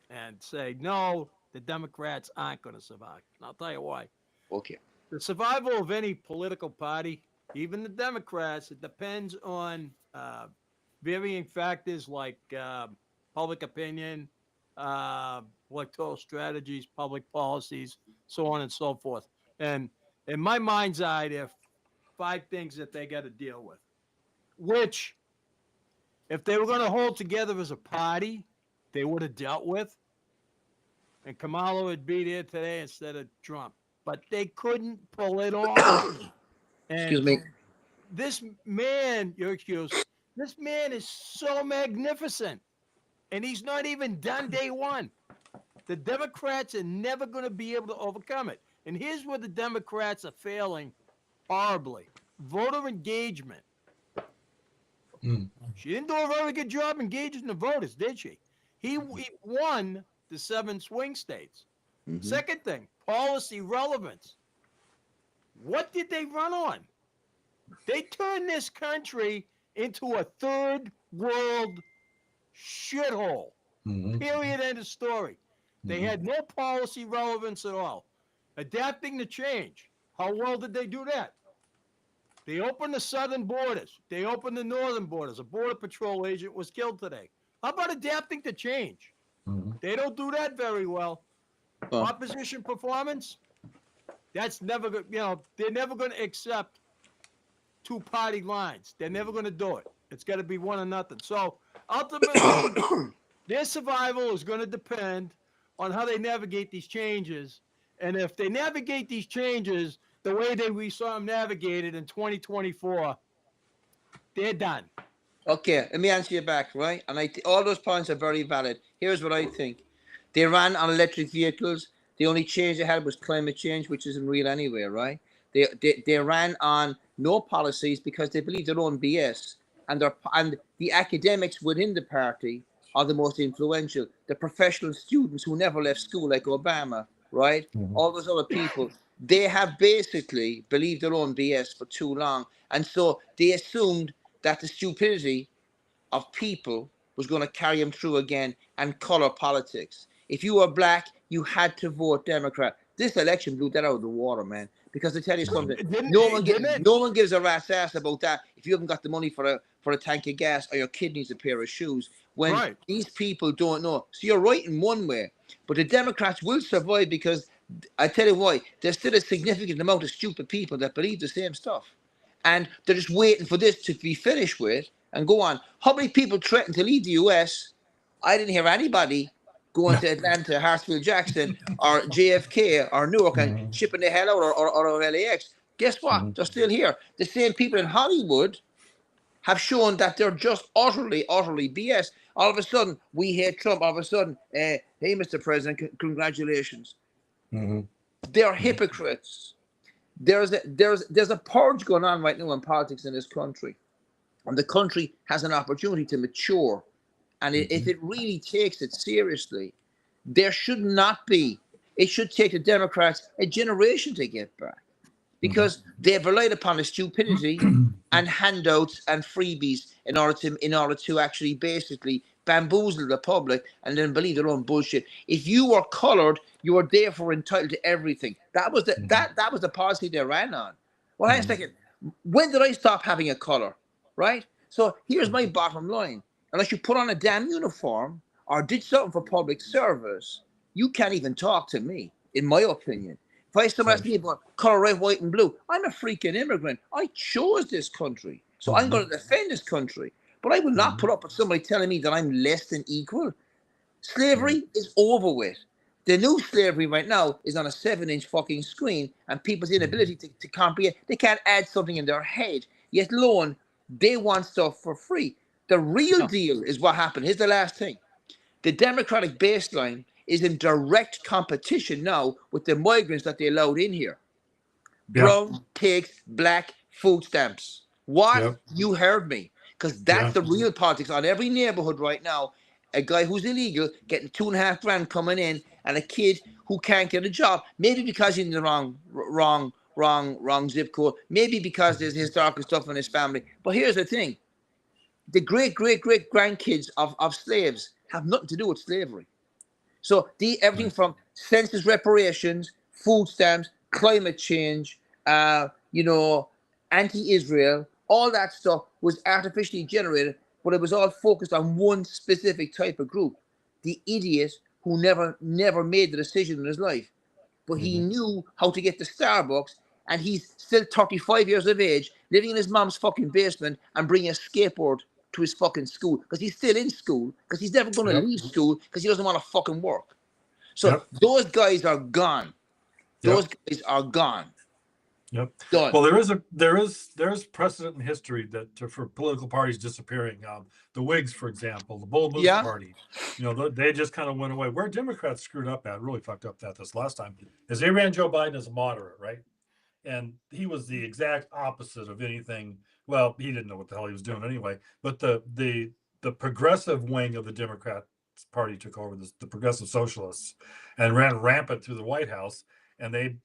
and say, no, the Democrats aren't going to survive. And I'll tell you why. Okay. The survival of any political party, even the Democrats, it depends on varying factors like public opinion, electoral strategies, public policies, so on and so forth. And in my mind's eye, there are 5 things that they got to deal with, which, if they were going to hold together as a party, they would have dealt with. And Kamala would be there today instead of Trump. But they couldn't pull it off. Excuse me. This man, your excuse, this man is so magnificent. And he's not even done day one. The Democrats are never going to be able to overcome it. And here's where the Democrats are failing horribly. Voter engagement. She didn't do a very good job engaging the voters, did she? He won the 7 swing states. Second thing, policy relevance. What did they run on? They turned this country into a third world shithole. Period. End of story. They had no policy relevance at all. Adapting to change. How well did they do that? They opened the southern borders. They opened the northern borders. A border patrol agent was killed today. How about adapting to change? They don't do that very well. Opposition performance, that's never, they're never going to accept 2-party lines. They're never going to do it. It's got to be 1 or nothing. So ultimately, their survival is going to depend on how they navigate these changes. And if they navigate these changes the way that we saw them navigated in 2024, they're done. Okay, let me answer you back, right? And all those points are very valid. Here's what I think. They ran on electric vehicles. The only change they had was climate change, which isn't real anyway, right? They ran on no policies because they believe their own BS. And the academics within the party are the most influential. The professional students who never left school, like Obama, right? All those other people, they have basically believed their own BS for too long. And so they assumed that the stupidity of people was going to carry them through again, and color politics. If you were black, you had to vote Democrat. This election blew that out of the water, man. Because I tell you something, no one gives a rat's ass about that if you haven't got the money for a tank of gas or your kid needs a pair of shoes. When these people don't know. So you're right in one way, but the Democrats will survive because I tell you why. There's still a significant amount of stupid people that believe the same stuff. And they're just waiting for this to be finished with and go on. How many people threatened to leave the US? I didn't hear anybody going to Atlanta, Hartsfield Jackson, or JFK, or Newark and shipping the hell out, or LAX. Guess what? They're still here. The same people in Hollywood have shown that they're just utterly BS. All of a sudden, we hate Trump. All of a sudden, hey, Mr. President, congratulations. They're hypocrites. There's a purge going on right now in politics in this country, and the country has an opportunity to mature. And if it really takes it seriously, there should not be. It should take the Democrats a generation to get back, because they've relied upon the stupidity and handouts and freebies in order to actually basically bamboozle the public and then believe their own bullshit. If you were colored, you were therefore entitled to everything. That was the that was the policy they ran on. Well, hang on a second. When did I stop having a color? Right? So here's my bottom line. Unless you put on a damn uniform or did something for public service, you can't even talk to me, in my opinion. If I someone asks me about color, red, white, and blue, I'm a freaking immigrant. I chose this country. So I'm going to defend this country. But I will not put up with somebody telling me that I'm less than equal. Slavery is over with. The new slavery right now is on a 7-inch fucking screen, and people's inability to comprehend, they can't add something in their head, yet alone, they want stuff for free. The real deal is what happened. Here's the last thing. The Democratic baseline is in direct competition now with the migrants that they allowed in here. Brown takes black food stamps. What? You heard me. Because that's the real politics on every neighborhood right now. A guy who's illegal getting $2.5 grand coming in, and a kid who can't get a job, maybe because he's in the wrong zip code, maybe because there's historical stuff in his family. But here's the thing. The great grandkids of slaves have nothing to do with slavery. So everything from census reparations, food stamps, climate change, anti-Israel, all that stuff was artificially generated, but it was all focused on one specific type of group. The idiot who never made the decision in his life. But he knew how to get to Starbucks, and he's still 35 years of age, living in his mom's fucking basement and bringing a skateboard to his fucking school, because he's still in school, because he's never going to leave school, because he doesn't want to fucking work. So those guys are gone. Those guys are gone. Done. Well, there is precedent in history that for political parties disappearing. The Whigs, for example, the Bull Moose Party, they just kind of went away. Where Democrats screwed up at, really fucked up that this last time, is they ran Joe Biden as a moderate, right? And he was the exact opposite of anything. Well, he didn't know what the hell he was doing anyway. But the progressive wing of the Democrat Party took over, the progressive socialists, and ran rampant through the White House. And they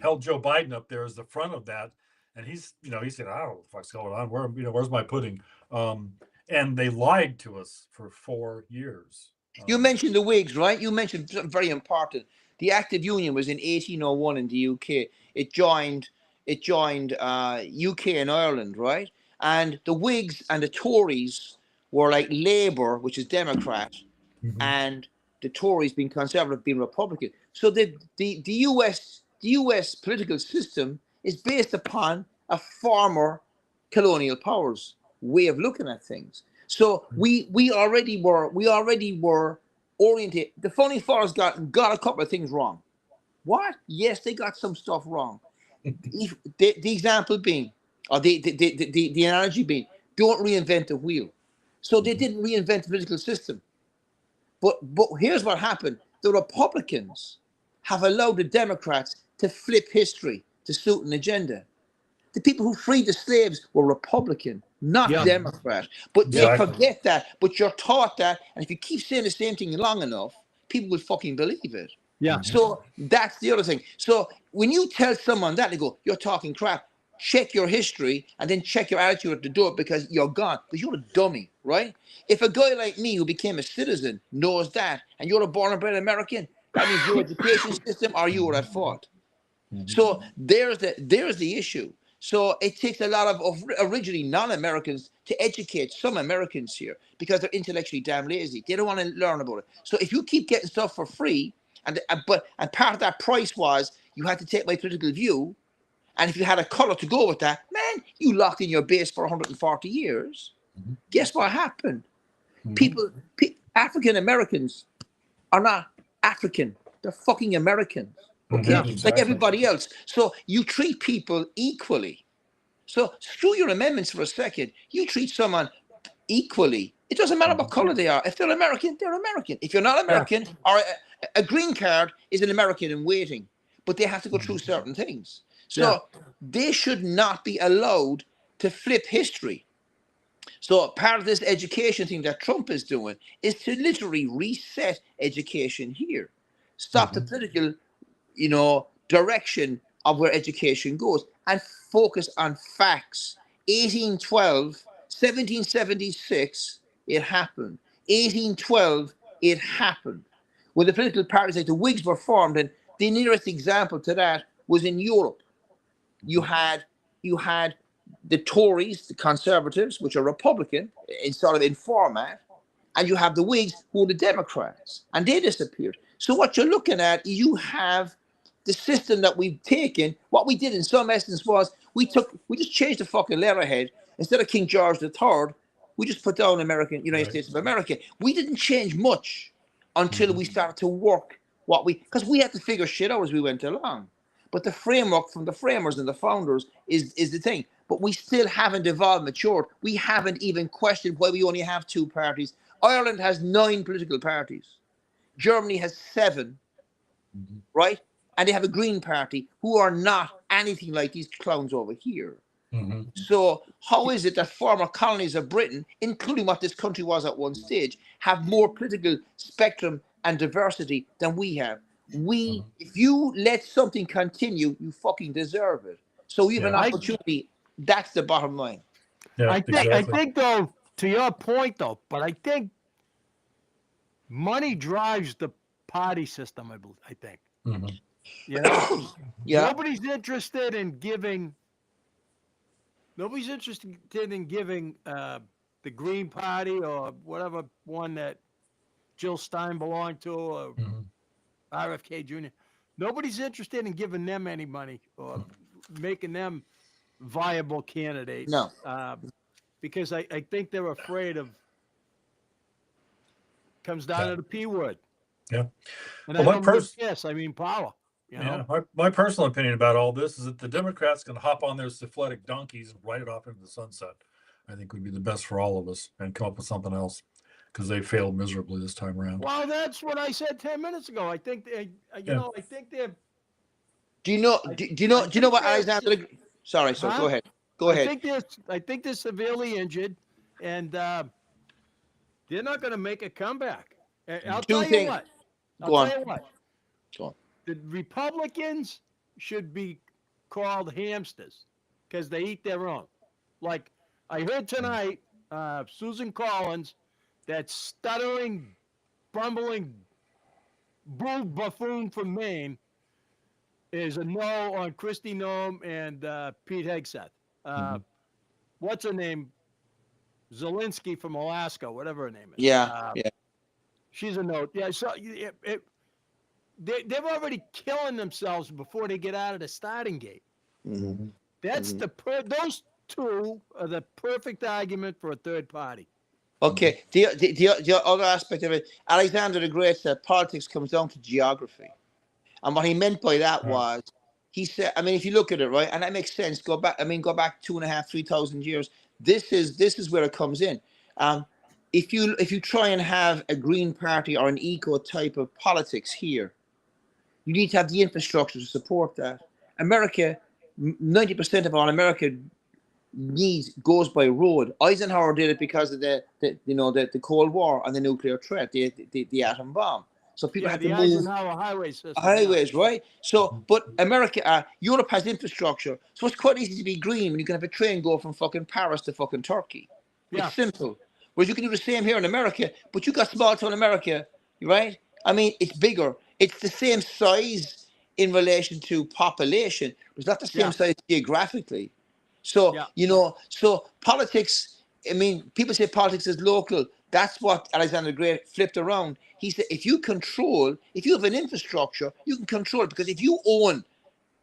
held Joe Biden up there as the front of that, and he said, I don't know what the fuck's going on. Where's my pudding? And they lied to us for 4 years. You mentioned the Whigs, right? You mentioned something very important. The Active Union was in 1801 in the UK. It joined UK and Ireland, right? And the Whigs and the Tories were like Labour, which is Democrat, and the Tories being Conservative, being Republican. So the US political system is based upon a former colonial powers. way of looking at things. So we already were oriented. The founding fathers got a couple of things wrong. What? Yes, they got some stuff wrong. The example being, or the analogy being, don't reinvent the wheel. So they didn't reinvent the political system. But here's what happened. The Republicans have allowed the Democrats to flip history to suit an agenda. The people who freed the slaves were Republican, not Democrat. But they forget that. But you're taught that. And if you keep saying the same thing long enough, people will fucking believe it. Yeah. So that's the other thing. So when you tell someone that, they go, you're talking crap. Check your history and then check your attitude at the door, because you're gone. Because you're a dummy, right? If a guy like me who became a citizen knows that, and you're a born and bred American, that means your education system or you are at fault. So there's the issue. So it takes a lot of originally non-Americans to educate some Americans here, because they're intellectually damn lazy. They don't want to learn about it. So if you keep getting stuff for free, and part of that price was you had to take my political view, and if you had a color to go with that, man, you locked in your base for 140 years. Guess what happened? African Americans are not African. They're fucking Americans. Okay, like everybody else. So you treat people equally. So screw your amendments for a second. You treat someone equally. It doesn't matter what color they are. If they're American, they're American. If you're not American, or a green card is an American in waiting, but they have to go through certain things. So they should not be allowed to flip history. So part of this education thing that Trump is doing is to literally reset education here. Stop the political direction of where education goes and focus on facts. 1812, 1776, it happened. 1812, it happened. When the political parties like the Whigs were formed, and the nearest example to that was in Europe. You had the Tories, the Conservatives, which are Republican in format, and you have the Whigs, who are the Democrats, and they disappeared. So what you're looking at, you have the system that we've taken. What we did in some essence was we just changed the fucking letterhead. Instead of King George III, we just put down United States of America. We didn't change much until we started to work because we had to figure shit out as we went along. But the framework from the framers and the founders is the thing. But we still haven't evolved, matured. We haven't even questioned why we only have 2 parties. Ireland has 9 political parties. Germany has 7, right? And they have a Green Party who are not anything like these clowns over here. So how is it that former colonies of Britain, including what this country was at one stage, have more political spectrum and diversity than we have? If you let something continue, you fucking deserve it. So we have an opportunity. That's the bottom line. Yeah, I think though, to your point though, but I think money drives the party system. I think. You know, nobody's interested in giving. Nobody's interested in giving the Green Party or whatever one that Jill Stein belonged to, or RFK Jr. Nobody's interested in giving them any money or making them viable candidates. No. Because I think they're afraid of. Comes down to the P word. Yeah. And I don't mean yes, I mean power. You know? My personal opinion about all this is that the Democrats can hop on their syphilitic donkeys and ride it off into the sunset. I think would be the best for all of us, and come up with something else, because they failed miserably this time around. Well, that's what I said 10 minutes ago. I think I think they're. Do you know what Alexander? Sorry, so go ahead. Go ahead. I think they're severely injured, and they're not going to make a comeback. I'll tell you what. Go on. The Republicans should be called hamsters because they eat their own. Like I heard tonight, Susan Collins, that stuttering, bumbling bull buffoon from Maine, is a no on Kristi Noem and Pete Hegseth. What's her name? Zelensky from Alaska, whatever her name is. Yeah. She's a no. Yeah, so they're already killing themselves before they get out of the starting gate. That's those two are the perfect argument for a third party. Okay. The other aspect of it, Alexander the Great said politics comes down to geography. And what he meant by that was, he said, I mean, if you look at it, right, and that makes sense. Go back 2.5, 3,000 years. This is where it comes in. If you try and have a green party or an eco type of politics here, you need to have the infrastructure to support that. America, 90% of all America needs goes by road. Eisenhower did it because of the Cold War and the nuclear threat, the atom bomb. So people had to the move Eisenhower highway system. highways, right? So, but America, Europe has infrastructure, so it's quite easy to be green when you can have a train go from fucking Paris to fucking Turkey. Yeah. It's simple. Whereas you can do the same here in America, but you got small town America, right? I mean, it's bigger. It's the same size in relation to population, but it's not the same size geographically. So, so politics, I mean, people say politics is local. That's what Alexander the Great flipped around. He said, if you have an infrastructure, you can control it. Because if you own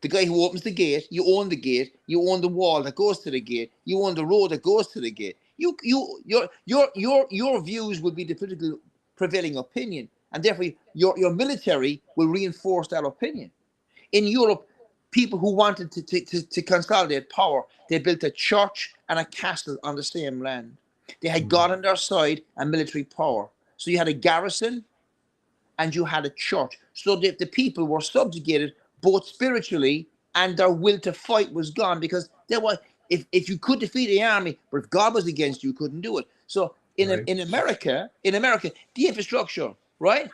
the guy who opens the gate, you own the gate, you own the wall that goes to the gate, you own the road that goes to the gate. Your views will be the political prevailing opinion. And therefore, your military will reinforce that opinion. In Europe, people who wanted to consolidate power, they built a church and a castle on the same land. They had God on their side and military power. So you had a garrison and you had a church. So the people were subjugated both spiritually, and their will to fight was gone, because there was, if you could defeat the army, but if God was against you, you couldn't do it. So in America, the infrastructure, right?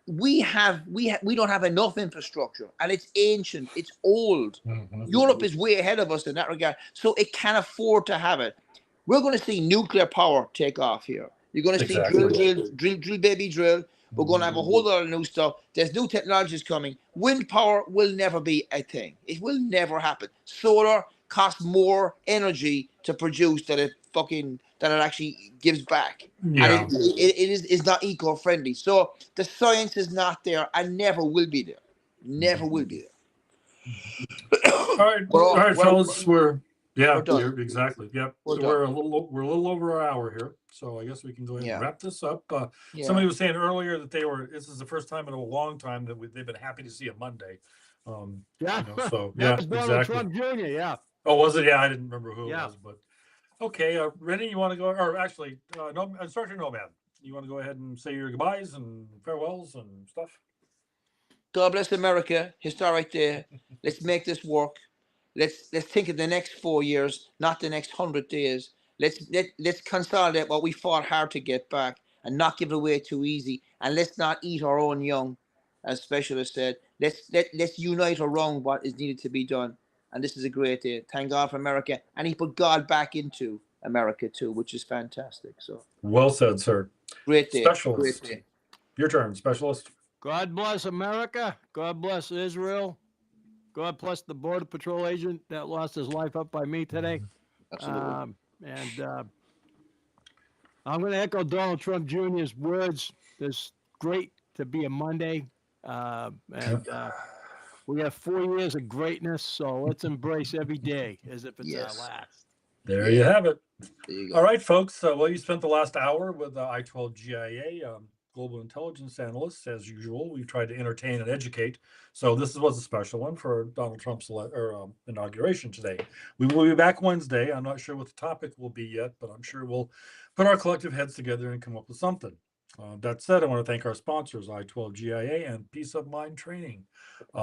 We don't have enough infrastructure, and it's ancient, it's old. Europe is way ahead of us in that regard, so it can afford to have it. We're going to see nuclear power take off here. You're going to see drill, baby, drill. We're going to have a whole lot of new stuff. There's new technologies coming. Wind power will never be a thing. It will never happen. Solar costs more energy to produce than it actually gives back. Yeah. And it's not eco-friendly. So the science is not there and never will be there. Never will be there. All right, fellas. We're done. Exactly. Yep. We're a little over an hour here, so I guess we can go ahead and wrap this up. Somebody was saying earlier that this is the first time in a long time that they've been happy to see a Monday. So that was Donald Trump Jr. Yeah. Oh, was it? Yeah, I didn't remember who it was, but okay. Rennie, you want to go, or actually, no, Sergeant Nomad, you want to go ahead and say your goodbyes and farewells and stuff? God bless America. Historic day. Let's make this work. Let's think of the next 4 years, not the next 100 days. Let's consolidate what we fought hard to get back and not give it away too easy. And let's not eat our own young, as Specialist said. Let's unite around what is needed to be done. And this is a great day. Thank God for America. And he put God back into America too, which is fantastic. So well said, sir. Great day. Specialist. Great day. Your turn, Specialist. God bless America. God bless Israel. God bless the Border Patrol agent that lost his life up by me today. Absolutely. I'm going to echo Donald Trump Jr.'s words. It's great to be a Monday. We have 4 years of greatness, so let's embrace every day as if it's our last. There you have it. There you go. All right, folks. Well, you spent the last hour with I-12GIA Global Intelligence Analysts. As usual, we've tried to entertain and educate. So this was a special one for Donald Trump's inauguration today. We will be back Wednesday. I'm not sure what the topic will be yet, but I'm sure we'll put our collective heads together and come up with something. That said, I want to thank our sponsors, I-12GIA and Peace of Mind Training. We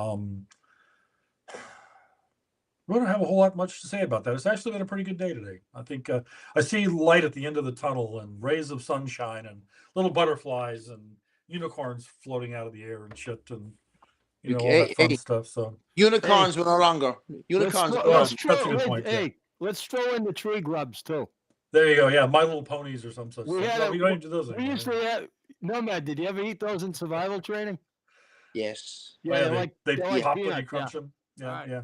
don't have a whole lot much to say about that. It's actually been a pretty good day today. I think I see light at the end of the tunnel and rays of sunshine and little butterflies and unicorns floating out of the air and shit and all that fun stuff. So unicorns were no longer. Unicorns. That's a good point. Let's throw in the tree grubs too. There you go. Yeah, My Little Ponies or some such. We don't even do those anymore. We used to have, Nomad, did you ever eat those in survival training? Yes. Yeah, they pop when you crunch them. Yeah.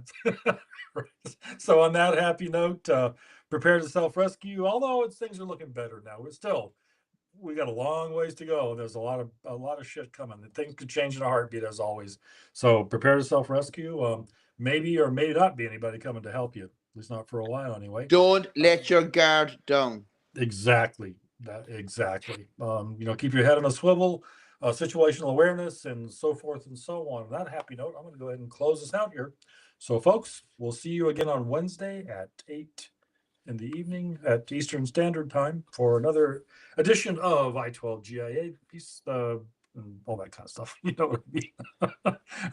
So on that happy note, prepare to self-rescue. Although things are looking better now, we got a long ways to go. There's a lot of shit coming. Things could change in a heartbeat, as always. So prepare to self-rescue. Maybe or may not be anybody coming to help you. At least not for a while anyway. Don't let your guard down. Exactly. Exactly. Keep your head on a swivel, situational awareness, and so forth and so on. On that happy note, I'm going to go ahead and close this out here. So, folks, we'll see you again on Wednesday at 8 in the evening at Eastern Standard Time for another edition of I-12 GIA piece, and all that kind of stuff. You know what I mean?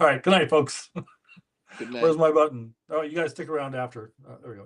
All right. Good night, folks. Good night. Where's my button? Oh, you guys stick around after. There we go.